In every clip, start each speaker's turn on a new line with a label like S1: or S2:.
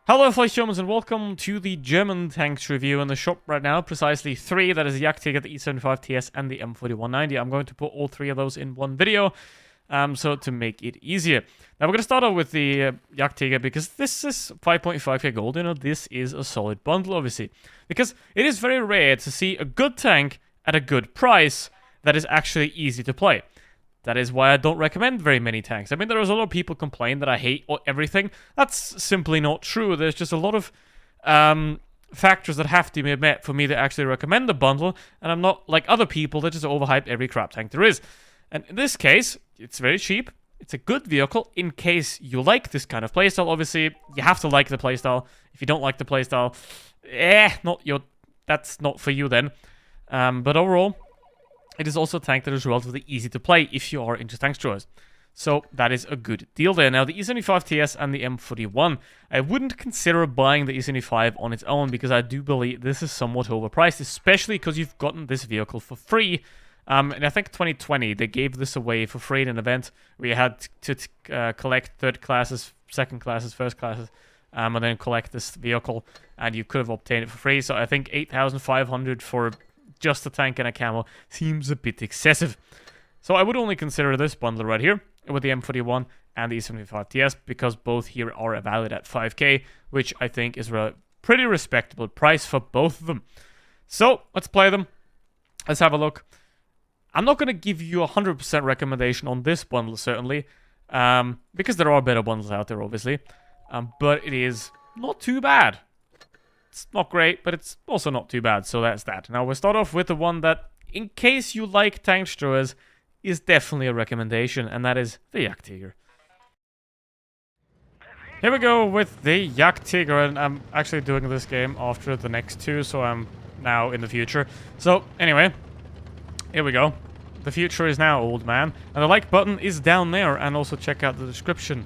S1: Hello fellow humans and welcome to the German tanks review in the shop right now. Precisely three, that is the Jagdtiger, the E75 TS and the M4190. I'm going to put all three of those in one video, so to make it easier. Now we're going to start off with the Jagdtiger because this is 5.5k gold. You know, this is a solid bundle obviously. Because it is very rare to see a good tank at a good price that is actually easy to play. That is why I don't recommend very many tanks. I mean, there's a lot of people complain that I hate everything. That's simply not true. There's just a lot of factors that have to be met for me to actually recommend the bundle, and I'm not like other people that just overhype every crap tank there is. And in this case, it's very cheap. It's a good vehicle in case you like this kind of playstyle. Obviously, you have to like the playstyle. If you don't like the playstyle, that's not for you then. But overall, it is also a tank that is relatively easy to play if you are into tank destroyers. So that is a good deal there. Now the E75 TS and the M41, I wouldn't consider buying the E75 on its own because I do believe this is somewhat overpriced, especially because you've gotten this vehicle for free. And I think 2020 they gave this away for free in an event where you had to collect third classes, second classes, first classes, and then collect this vehicle, and you could have obtained it for free. So I think 8,500 for just a tank and a camo seems a bit excessive. So I would only consider this bundle right here with the M41 and the E75 TS because both here are valid at 5k, which I think is a pretty respectable price for both of them. So let's play them. Let's have a look. I'm not going to give you a 100% recommendation on this bundle, certainly, because there are better bundles out there, obviously. But it is not too bad. It's not great, but it's also not too bad, so that's that. Now we'll start off with the one that, in case you like tank destroyers, is definitely a recommendation, and that is the Jagdtiger. Here we go with the Jagdtiger, and I'm actually doing this game after the next two, so I'm now in the future. So, anyway, here we go. The future is now, old man. And the like button is down there, and also check out the description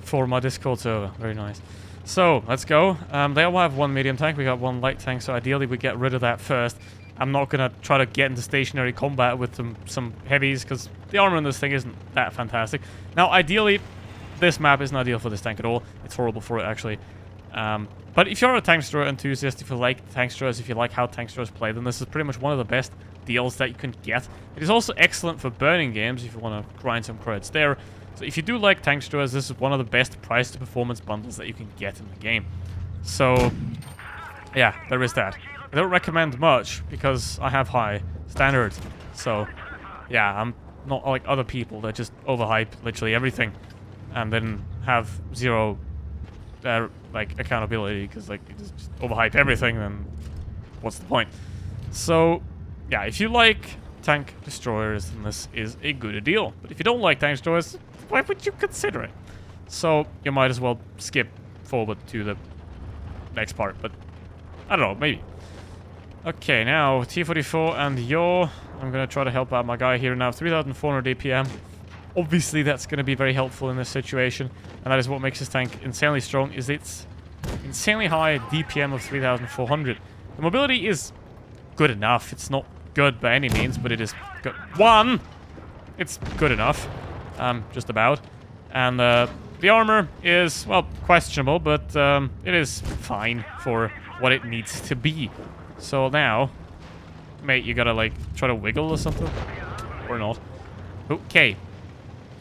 S1: for my Discord server. Very nice. So, let's go. They all have one medium tank, we got one light tank, so ideally we get rid of that first. I'm not going to try to get into stationary combat with some heavies, because the armor in this thing isn't that fantastic. Now, ideally, this map isn't ideal for this tank at all. It's horrible for it, actually. But if you're a tank destroyer enthusiast, if you like tank destroyers, if you like how tank destroyers play, then this is pretty much one of the best deals that you can get. It is also excellent for burning games, if you want to grind some credits there. So if you do like tank destroyers, this is one of the best price to performance bundles that you can get in the game. So, yeah, there is that. I don't recommend much because I have high standards. So, yeah, I'm not like other people that just overhype literally everything and then have zero like accountability because like you just overhype everything, then what's the point? So, yeah, if you like tank destroyers, then this is a good deal. But if you don't like tank destroyers, why would you consider it? So you might as well skip forward to the next part, but I don't know, maybe. Okay, now T44 and Yo. I'm gonna try to help out my guy here now. 3,400 APM. Obviously, that's gonna be very helpful in this situation, and that is what makes this tank insanely strong. Is its insanely high DPM of 3,400. The mobility is good enough. It's not good by any means, but it is good. It's good enough. Just about. And the armor is, well, questionable, but it is fine for what it needs to be. So now, mate, you gotta, like, try to wiggle or something? Or not. Okay.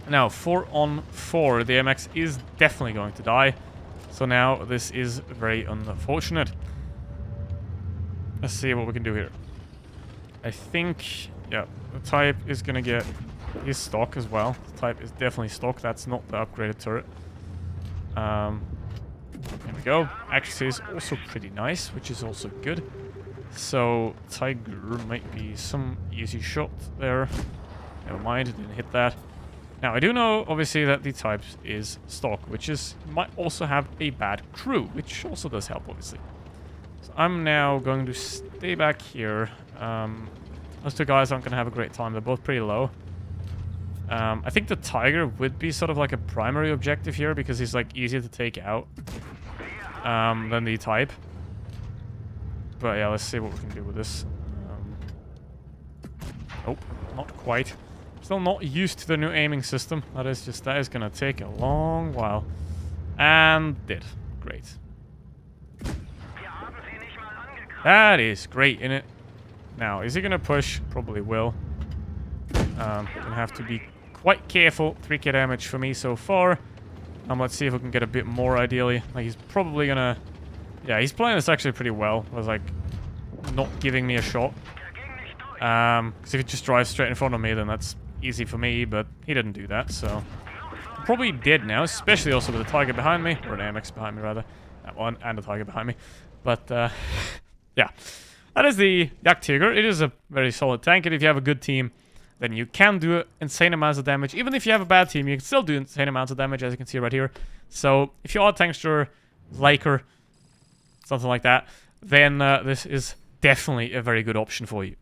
S1: Now, 4 on 4, the MX is definitely going to die. So now, this is very unfortunate. Let's see what we can do here. I think, yeah, the type is gonna get his stock as well. The type is definitely stock. That's not the upgraded turret. There we go. Accuracy is also pretty nice, which is also good. So, Tiger might be some easy shot there. Never mind, didn't hit that. Now, I do know, obviously, that the type is stock, which is might also have a bad crew, which also does help, obviously. So, I'm now going to stay back here. Those two guys aren't going to have a great time. They're both pretty low. I think the Tiger would be sort of like a primary objective here because he's like easier to take out than the type. But yeah, let's see what we can do with this. Nope, not quite. Still not used to the new aiming system. That is going to take a long while. And did. Great. That is great, isn't it? Now, is he going to push? Probably will. Gonna have to be quite careful. 3k damage for me so far. Let's see if we can get a bit more, ideally. Like, he's probably gonna... Yeah, he's playing this actually pretty well. Was like, not giving me a shot. Because if he just drives straight in front of me, then that's easy for me, but he didn't do that, so... I'm probably dead now, especially also with the Tiger behind me. Or an AMX behind me, rather. That one, and the Tiger behind me. But, yeah. That is the Jagdtiger. It is a very solid tank, and if you have a good team, then you can do insane amounts of damage. Even if you have a bad team, you can still do insane amounts of damage, as you can see right here. So, if you are a tankster, liker, something like that, then this is definitely a very good option for you.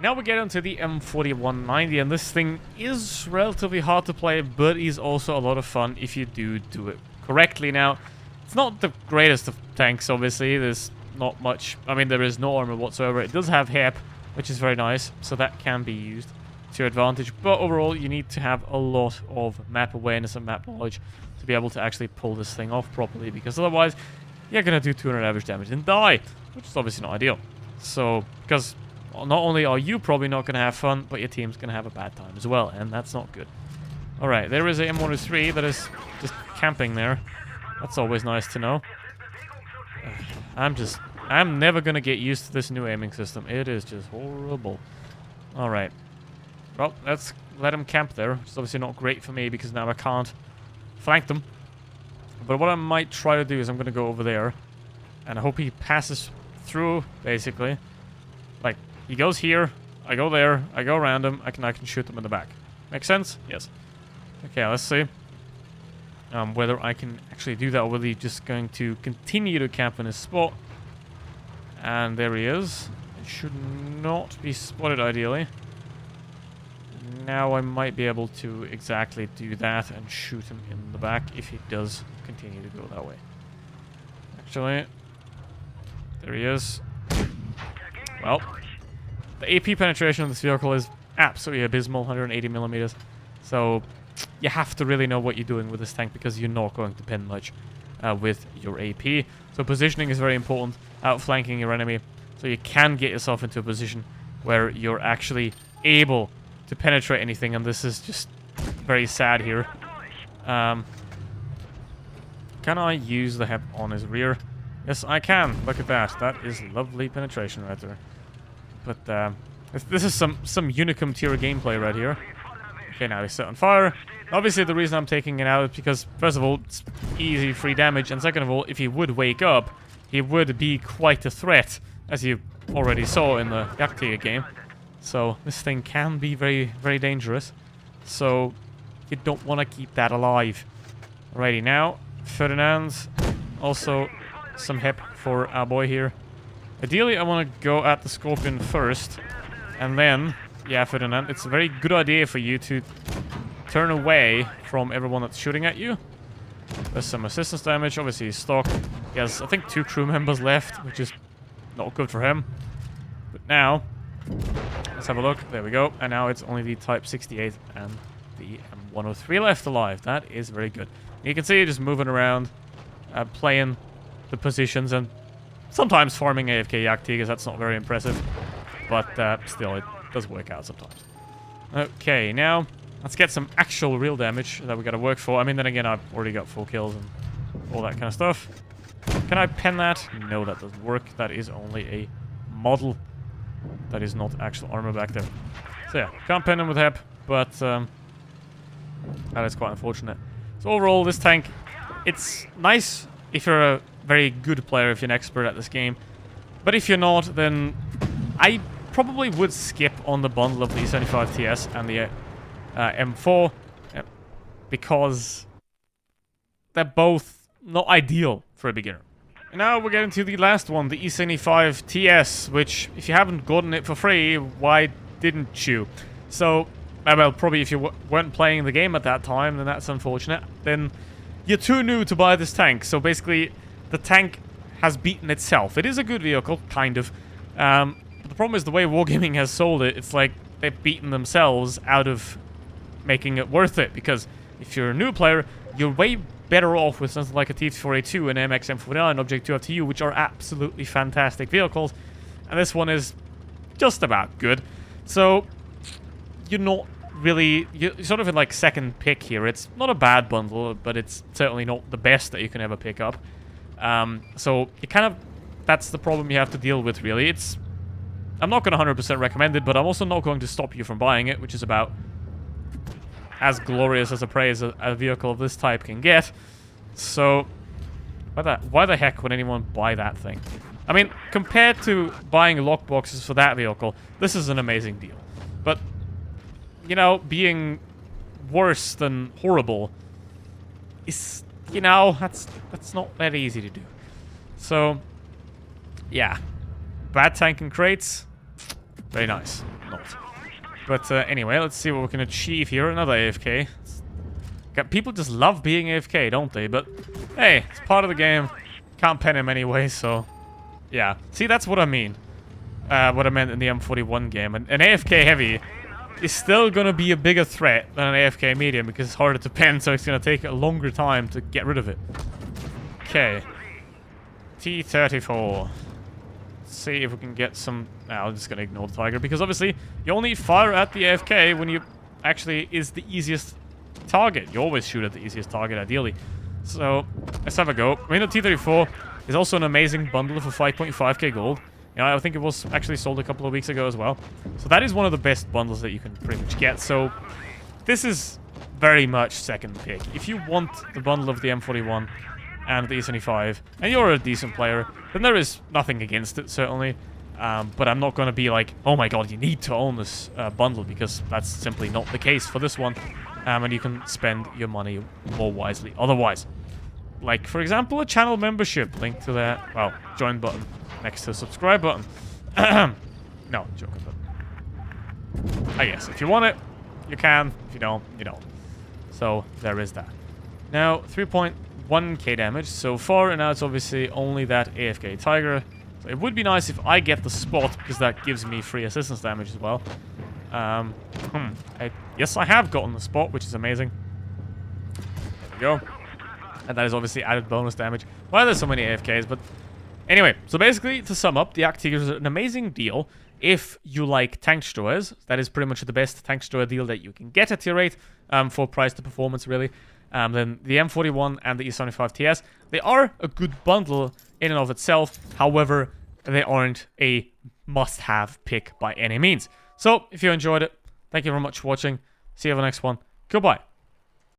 S1: Now we get onto the M4190, and this thing is relatively hard to play, but is also a lot of fun if you do it correctly. Now, it's not the greatest of tanks, obviously. There's not much. I mean, there is no armor whatsoever. It does have HEP, which is very nice, so that can be used to your advantage. But overall, you need to have a lot of map awareness and map knowledge to be able to actually pull this thing off properly, because otherwise, you're going to do 200 average damage and die, which is obviously not ideal. So, because not only are you probably not going to have fun, but your team's going to have a bad time as well, and that's not good. Alright, there is a M103 that is just camping there. That's always nice to know. I'm never going to get used to this new aiming system. It is just horrible. Alright. Well, let's let him camp there. It's obviously not great for me because now I can't flank them. But what I might try to do is I'm going to go over there. And I hope he passes through, basically. Like, he goes here, I go there, I go around him, I can shoot them in the back. Make sense? Yes. Okay, let's see. Whether I can actually do that, or whether he's just going to continue to camp in his spot. And there he is. It should not be spotted, ideally. Now I might be able to exactly do that and shoot him in the back if he does continue to go that way. Actually, there he is. Well, the AP penetration of this vehicle is absolutely abysmal, 180 millimeters. So you have to really know what you're doing with this tank, because you're not going to pin much with your AP. So positioning is very important, outflanking your enemy, so you can get yourself into a position where you're actually able to penetrate anything, and this is just very sad here. Can I use the HEP on his rear? Yes, I can. Look at that. That is lovely penetration right there. But this is some Unicum tier gameplay right here. Okay, now he's set on fire. Obviously, the reason I'm taking it out is because, first of all, it's easy free damage, and second of all, if he would wake up, he would be quite a threat, as you already saw in the Jagdtiger game. So this thing can be very, very dangerous. So you don't want to keep that alive. Alrighty, now Ferdinand. Also some HEP for our boy here. Ideally, I want to go at the Scorpion first, and then, yeah, Ferdinand, it's a very good idea for you to turn away from everyone that's shooting at you. There's some assistance damage. Obviously, he's stock. He has, I think, 2 crew members left, which is not good for him. But now, let's have a look. There we go. And now it's only the Type 68 and the M103 left alive. That is very good. You can see just moving around, playing the positions, and sometimes farming AFK Jagdtigers. That's not very impressive. But still, it does work out sometimes. Okay, now let's get some actual real damage that we got to work for. I mean, then again, I've already got 4 kills and all that kind of stuff. Can I pen that? No, that doesn't work. That is only a model. That is not actual armor back there. So yeah, can't pen him with HEP, but that is quite unfortunate. So overall, this tank, it's nice if you're a very good player, if you're an expert at this game. But if you're not, then I probably would skip on the bundle of the E75 TS and the M4, because they're both not ideal for a beginner. And now we're getting to the last one, the E75 TS, which, if you haven't gotten it for free, why didn't you? So, well, probably if you weren't playing the game at that time, then that's unfortunate. Then you're too new to buy this tank. So basically, the tank has beaten itself. It is a good vehicle, kind of. But the problem is the way Wargaming has sold it, it's like they've beaten themselves out of making it worth it. Because if you're a new player, you're way better off with something like a T4A2 and MX M49 Object 2 FTU, which are absolutely fantastic vehicles. And this one is just about good. So, you're not really... You're sort of in, like, second pick here. It's not a bad bundle, but it's certainly not the best that you can ever pick up. So, you kind of... That's the problem you have to deal with, really. It's... I'm not going to 100% recommend it, but I'm also not going to stop you from buying it, which is about as glorious as a praise a vehicle of this type can get. So, why the heck would anyone buy that thing? I mean, compared to buying lockboxes for that vehicle, this is an amazing deal. But, you know, being worse than horrible is, you know, that's not that easy to do. So, yeah. Bad tank and crates. Very nice. Not. But anyway, let's see what we can achieve here. Another AFK. People just love being AFK, don't they? But, hey, it's part of the game. Can't pen him anyway, so... Yeah. See, that's what I mean. What I meant in the M41 game. An AFK heavy is still going to be a bigger threat than an AFK medium because it's harder to pen, so it's going to take a longer time to get rid of it. Okay. T34. See if we can get some... Nah, I'm just going to ignore the Tiger because obviously you only fire at the AFK when you actually is the easiest target. You always shoot at the easiest target, ideally. So, let's have a go. I mean, the T34 is also an amazing bundle for 5.5k gold. You know, I think it was actually sold a couple of weeks ago as well. So that is one of the best bundles that you can pretty much get. So, this is very much second pick. If you want the bundle of the M41 and the E75, and you're a decent player, then there is nothing against it, certainly. But I'm not going to be like, oh my god, you need to own this bundle, because that's simply not the case for this one. And you can spend your money more wisely otherwise. Like, for example, a channel membership. Link to that, well, join button next to the subscribe button. No, joking, but I guess if you want it, you can. If you don't, you don't. So, there is that. Now, 3.1k damage so far, and now it's obviously only that AFK Tiger. So it would be nice if I get the spot, because that gives me free assistance damage as well. Yes, I have gotten the spot, which is amazing. There we go. And that is obviously added bonus damage. Why are there so many AFKs? But anyway, so basically, to sum up, the Jagdtiger is an amazing deal if you like tank destroyers. That is pretty much the best tank destroyer deal that you can get at tier 8 for price to performance, really. Then the M41 and the E75 TS, they are a good bundle in and of itself. However, they aren't a must-have pick by any means. So, if you enjoyed it, thank you very much for watching. See you on the next one. Goodbye.